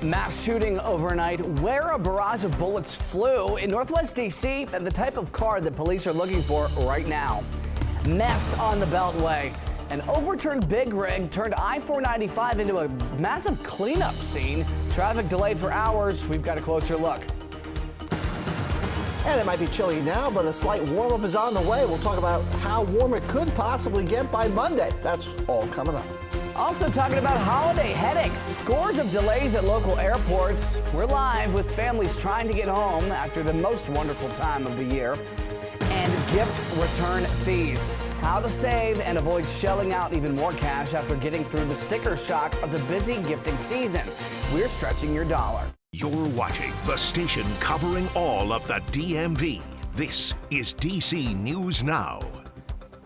Mass shooting overnight, where a barrage of bullets flew in Northwest D.C. and the type of car that police are looking for right now. Mess on the Beltway. An overturned big rig turned I-495 into a massive cleanup scene. Traffic delayed for hours. We've got a closer look. And it might be chilly now, but a slight warm-up is on the way. We'll talk about how warm it could possibly get by Monday. That's all coming up. Also talking about holiday headaches, scores of delays at local airports. We're live with families trying to get home after the most wonderful time of the year. And gift return fees. How to save and avoid shelling out even more cash after getting through the sticker shock of the busy gifting season. We're stretching your dollar. You're watching the station covering all of the DMV. This is DC News Now.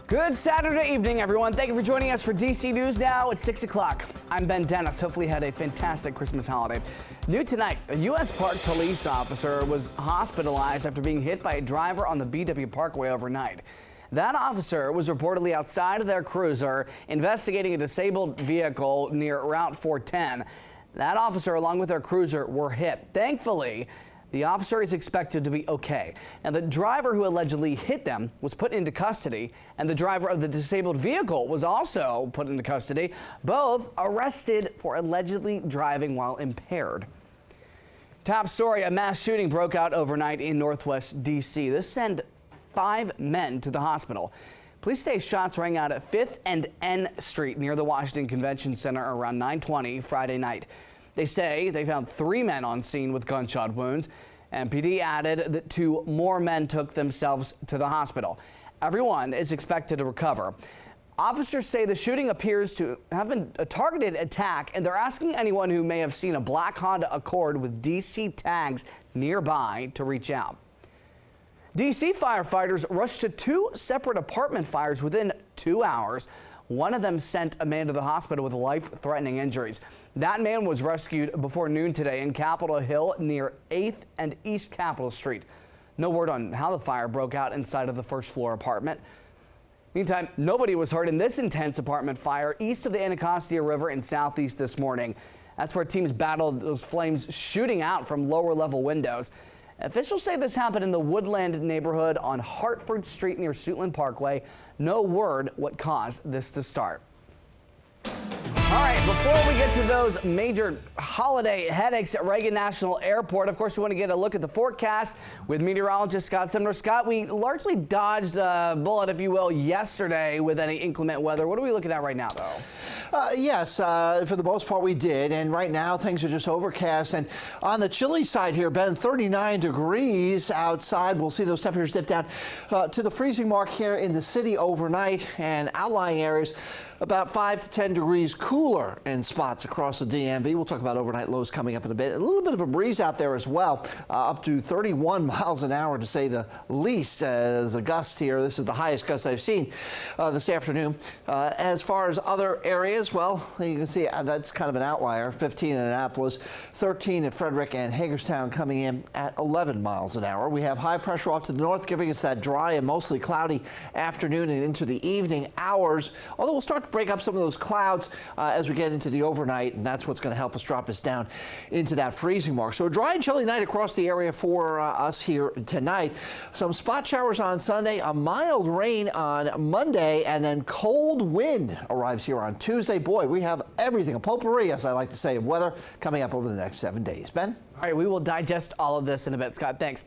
Good Saturday evening, everyone. Thank you for joining us for DC News Now at 6 o'clock. I'm Ben Dennis. Hopefully you had a fantastic Christmas holiday. New tonight, a U.S. Park police officer was hospitalized after being hit by a driver on the BW Parkway overnight. That officer was reportedly outside of their cruiser investigating a disabled vehicle near Route 410. That officer, along with their cruiser, were hit. Thankfully, the officer is expected to be okay. And the driver who allegedly hit them was put into custody, and the driver of the disabled vehicle was also put into custody, both arrested for allegedly driving while impaired. Top story, a mass shooting broke out overnight in Northwest D.C. This sent 5 men to the hospital. Police say shots rang out at 5th and N Street near the Washington Convention Center around 9:20 Friday night. They say they found 3 men on scene with gunshot wounds. MPD added that 2 more men took themselves to the hospital. Everyone is expected to recover. Officers say the shooting appears to have been a targeted attack, and they're asking anyone who may have seen a black Honda Accord with DC tags nearby to reach out. DC firefighters rushed to 2 separate apartment fires within 2 hours. One of them sent a man to the hospital with life-threatening injuries. That man was rescued before noon today in Capitol Hill near 8th and East Capitol Street. No word on how the fire broke out inside of the first-floor apartment. Meantime, nobody was hurt in this intense apartment fire east of the Anacostia River in southeast this morning. That's where teams battled those flames shooting out from lower-level windows. Officials say this happened in the Woodland neighborhood on Hartford Street near Suitland Parkway. No word what caused this to start. All right, before we get to those major holiday headaches at Reagan National Airport, of course, we want to get a look at the forecast with meteorologist Scott Sumner. Scott, we largely dodged a bullet, if you will, yesterday with any inclement weather. What are we looking at right now, though? Yes, for the most part we did, and right now things are just overcast. And on the chilly side here, Ben, 39 degrees outside. We'll see those temperatures dip down to the freezing mark here in the city overnight, and outlying areas about 5 to 10 degrees cooler in spots across the DMV. We'll talk about overnight lows coming up in a bit. A little bit of a breeze out there as well, up to 31 miles an hour to say the least. As a gust here, this is the highest gust I've seen this afternoon. As far as other areas, well, you can see that's kind of an outlier. 15 in Annapolis, 13 at Frederick and Hagerstown coming in at 11 miles an hour. We have high pressure off to the north, giving us that dry and mostly cloudy afternoon and into the evening hours, although we'll start to break up some of those clouds as we get into the overnight, and that's what's going to help us drop us down into that freezing mark. So a dry and chilly night across the area for us here tonight. Some spot showers on Sunday, a mild rain on Monday, and then cold wind arrives here on Tuesday. Boy, we have everything, a potpourri, as I like to say, of weather coming up over the next 7 days. Ben? All right, we will digest all of this in a bit. Scott, thanks.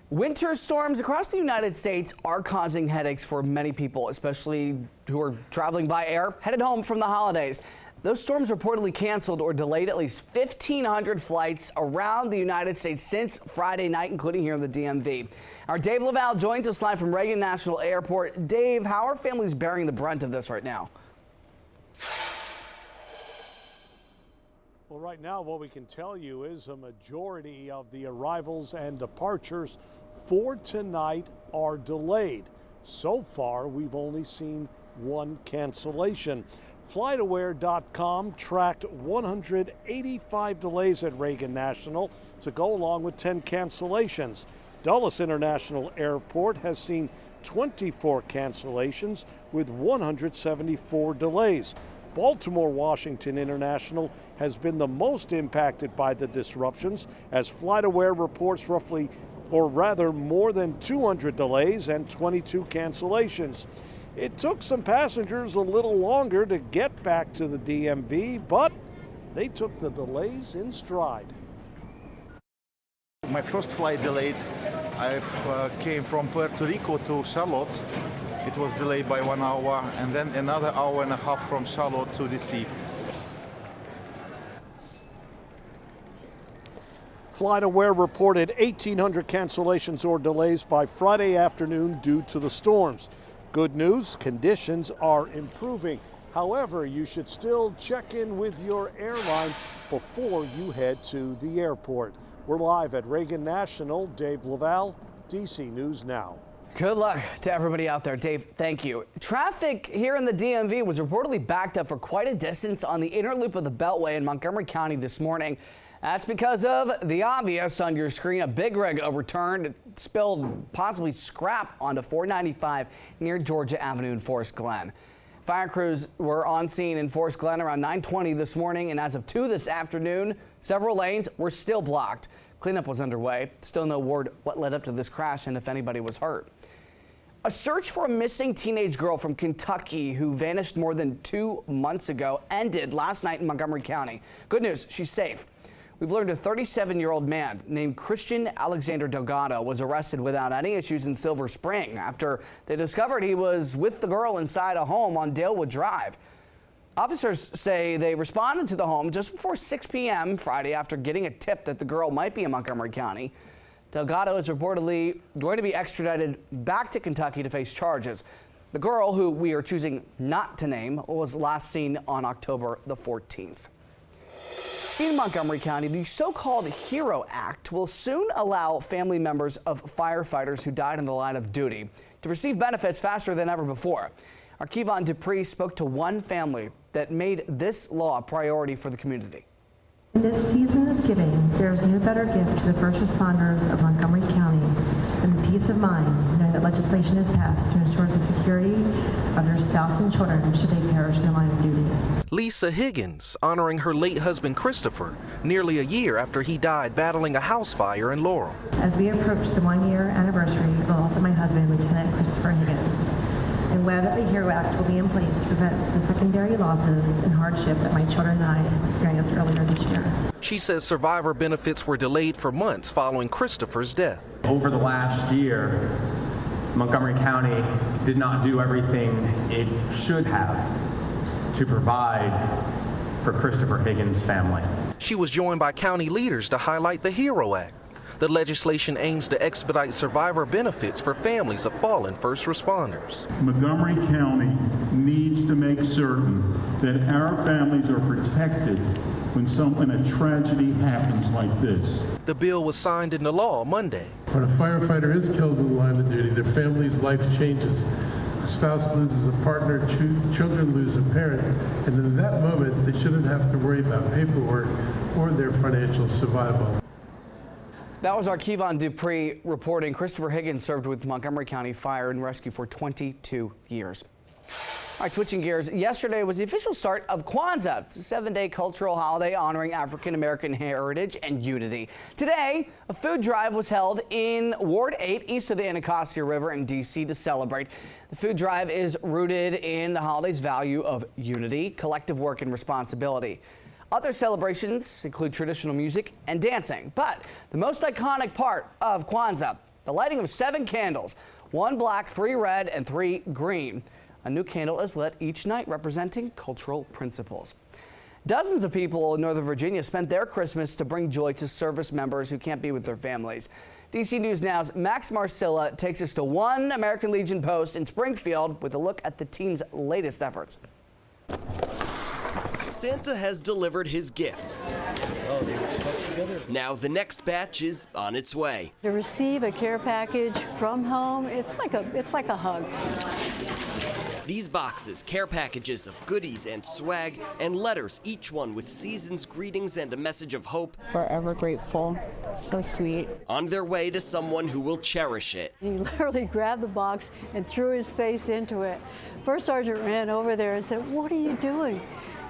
Winter storms across the United States are causing headaches for many people, especially who are traveling by air, headed home from the holidays. Those storms reportedly canceled or delayed at least 1,500 flights around the United States since Friday night, including here in the DMV. Our Dave Laval joins us live from Reagan National Airport. Dave, how are families bearing the brunt of this right now? Well, right now, what we can tell you is a majority of the arrivals and departures for tonight are delayed. So far, we've only seen 1 cancellation. FlightAware.com tracked 185 delays at Reagan National to go along with 10 cancellations. Dulles International Airport has seen 24 cancellations with 174 delays. Baltimore Washington International has been the most impacted by the disruptions, as FlightAware reports more than 200 delays and 22 cancellations. It took some passengers a little longer to get back to the DMV, but they took the delays in stride. My first flight delayed. I came from Puerto Rico to Charlotte. It was delayed by 1 hour, and then another hour and a half from Charlotte to DC. FlightAware reported 1,800 cancellations or delays by Friday afternoon due to the storms. Good news, conditions are improving. However, you should still check in with your airline before you head to the airport. We're live at Reagan National. Dave Laval, DC News Now. Good luck to everybody out there. Dave, thank you. Traffic here in the DMV was reportedly backed up for quite a distance on the inner loop of the Beltway in Montgomery County this morning. That's because of the obvious on your screen. A big rig overturned. It spilled possibly scrap onto 495 near Georgia Avenue in Forest Glen. Fire crews were on scene in Forest Glen around 9:20 this morning, and as of 2 this afternoon, several lanes were still blocked. Cleanup was underway. Still no word what led up to this crash and if anybody was hurt. A search for a missing teenage girl from Kentucky who vanished more than 2 months ago ended last night in Montgomery County. Good news, she's safe. We've learned a 37-year-old man named Christian Alexander Delgado was arrested without any issues in Silver Spring after they discovered he was with the girl inside a home on Dalewood Drive. Officers say they responded to the home just before 6 p.m. Friday after getting a tip that the girl might be in Montgomery County. Delgado is reportedly going to be extradited back to Kentucky to face charges. The girl, who we are choosing not to name, was last seen on October the 14th. In Montgomery County, the so-called HERO Act will soon allow family members of firefighters who died in the line of duty to receive benefits faster than ever before. Our Kevon Dupree spoke to one family that made this law a priority for the community. In this season of giving, there is no better gift to the first responders of Montgomery County than the peace of mind knowing that legislation is passed to ensure the security of their spouse and children should they perish in the line of duty. Lisa Higgins, honoring her late husband Christopher, nearly a year after he died battling a house fire in Laurel. As we approach the 1-year anniversary of the loss of my husband, Lieutenant Christopher Higgins, I'm glad that the HERO Act will be in place to prevent the secondary losses and hardship that my children and I experienced earlier this year. She says survivor benefits were delayed for months following Christopher's death. Over the last year, Montgomery County did not do everything it should have to provide for Christopher Higgins' family. She was joined by county leaders to highlight the HERO Act. The legislation aims to expedite survivor benefits for families of fallen first responders. Montgomery County needs to make certain that our families are protected when a tragedy happens like this. The bill was signed into law Monday. When a firefighter is killed in the line of duty, their family's life changes. A spouse loses a partner, children lose a parent, and in that moment, they shouldn't have to worry about paperwork or their financial survival. That was our Kevon Dupree reporting. Christopher Higgins served with Montgomery County Fire and Rescue for 22 years. All right, switching gears. Yesterday was the official start of Kwanzaa. It's a 7-day cultural holiday honoring African-American heritage and unity. Today, a food drive was held in Ward 8 east of the Anacostia River in D.C. to celebrate. The food drive is rooted in the holiday's value of unity, collective work, and responsibility. Other celebrations include traditional music and dancing, but the most iconic part of Kwanzaa, the lighting of 7 candles, 1 black, 3 red, and 3 green. A new candle is lit each night representing cultural principles. Dozens of people in Northern Virginia spent their Christmas to bring joy to service members who can't be with their families. DC News Now's Max Marcilla takes us to one American Legion post in Springfield with a look at the team's latest efforts. Santa has delivered his gifts. Now the next batch is on its way. To receive a care package from home, it's like a hug. These boxes, care packages of goodies and swag, and letters, each one with season's greetings and a message of hope. Forever grateful. So sweet. On their way to someone who will cherish it. He literally grabbed the box and threw his face into it. First Sergeant ran over there and said, "What are you doing?"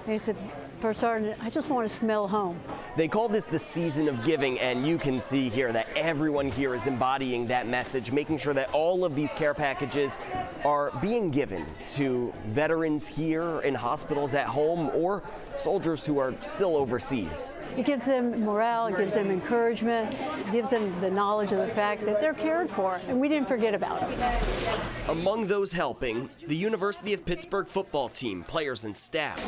And he said, "First Sergeant, I just want to smell home." They call this the season of giving, and you can see here that everyone here is embodying that message, making sure that all of these care packages are being given to veterans here in hospitals at home or soldiers who are still overseas. It gives them morale, it gives them encouragement, it gives them the knowledge of the fact that they're cared for, and we didn't forget about them. Among those helping, the University of Pittsburgh football team, players and staff.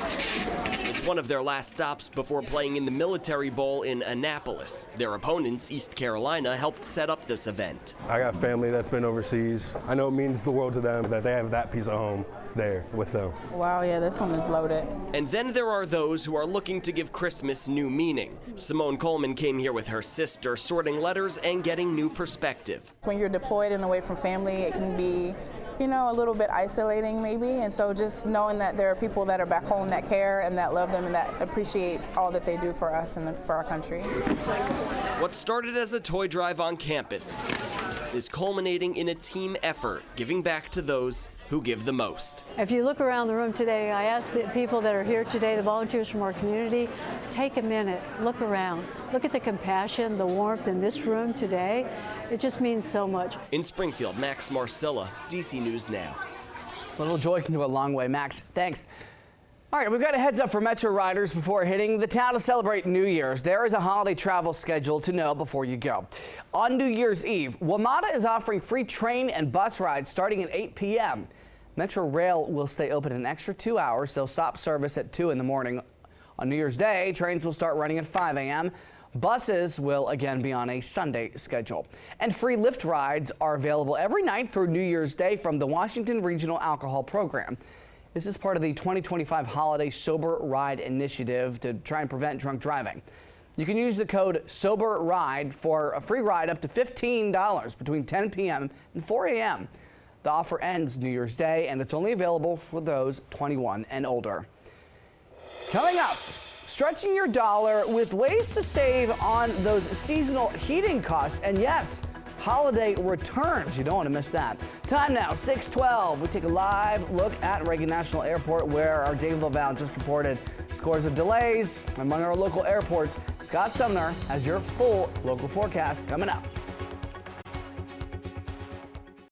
It's one of their last stops before playing in the Military Bowl in Annapolis. Their opponents, East Carolina, helped set up this event. I got family that's been overseas. I know it means the world to them that they have that piece of home there with them. Wow, yeah, this one is loaded. And then there are those who are looking to give Christmas new meaning. Simone Coleman came here with her sister, sorting letters and getting new perspective. When you're deployed and away from family, it can be, you know, a little bit isolating maybe, and so just knowing that there are people that are back home that care and that love them and that appreciate all that they do for us and for our country. What started as a toy drive on campus is culminating in a team effort, giving back to those who give the most. If you look around the room today, I ask the people that are here today, the volunteers from our community, take a minute, look around. Look at the compassion, the warmth in this room today. It just means so much. In Springfield, Max Marcilla, DC News Now. A little joy can go a long way. Max, thanks. All right, we've got a heads up for Metro riders before hitting the town to celebrate New Year's. There is a holiday travel schedule to know before you go. On New Year's Eve, WMATA is offering free train and bus rides starting at 8 p.m. Metro Rail will stay open an extra 2 hours. They'll stop service at 2 in the morning. On New Year's Day, trains will start running at 5 a.m. Buses will again be on a Sunday schedule. And free Lyft rides are available every night through New Year's Day from the Washington Regional Alcohol Program. This is part of the 2025 Holiday Sober Ride Initiative to try and prevent drunk driving. You can use the code SOBERRIDE for a free ride up to $15 between 10 p.m. and 4 a.m. The offer ends New Year's Day, and it's only available for those 21 and older. Coming up, stretching your dollar with ways to save on those seasonal heating costs. And yes, holiday returns. You don't want to miss that. Time now, 6:12. We take a live look at Reagan National Airport, where our Dave LaValle just reported scores of delays among our local airports. Scott Sumner has your full local forecast coming up.